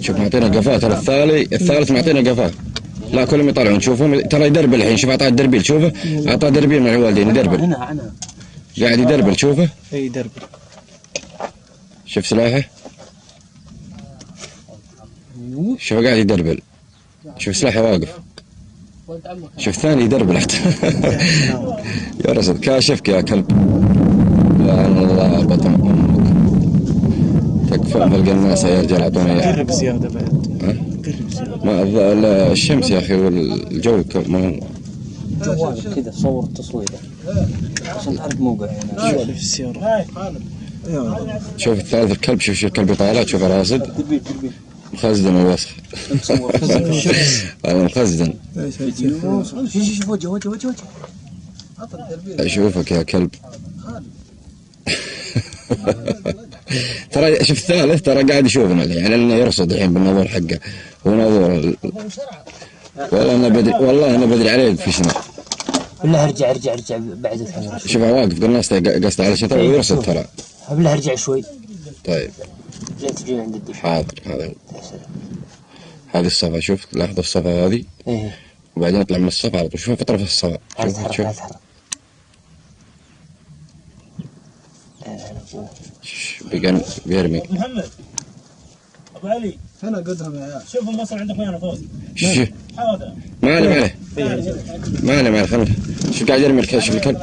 شوف معطينا قفاه ترى الثالث معطينا قفاه. لا كلهم يطلعون شوفهم ترى يدربل الحين. شوف اعطاه الدربيل شوفه اعطاه دربيل مع الوالدين يدربل. قاعد يدربل شوفه. اي يدربل. شوف سلاحه. شوف قاعد يدربل. شوف سلاحه واقف. شوف ثاني يدربل حتى. يا رصد كاشفك يا كلب. يا الله بطن امك. تكفى بالقناصة يا رجال اعطوني اياه. قرب زيادة بعد. قرب زيادة. ما الشمس يا اخي والجو ما جوالك كذا صور تصويره عشان تعرف موقع هنا. في السيارة. شوف الثالث الكلب. شوف الكلب يطالع. شوف راصد مخزدن الوسخ. انا مخزدن. شوف وجه اشوفك يا كلب. ترى شوف الثالث ترى قاعد يشوفنا يعني لانه يرصد الحين بالنظر حقه. هو نظور. والله انا بدري عليه في شنو. بالله ارجع بعد الحين. شوف واقف قناصته قصده على شيء ترى ويرصد ترى. بالله ارجع شوي. طيب. لا تجي عند الدش. حاضر هذا. هذه الصفا شوف لاحظ الصفا هذه. ايه. وبعدين اطلع من الصفا على طول. شوف في طرف الصفا. شوف. بيرمي. محمد ابو علي هنا قدهم يا عيال. شوف المصر عندك وين فوق. ما عليه خلنا. شوف قاعد يرمي الكلب.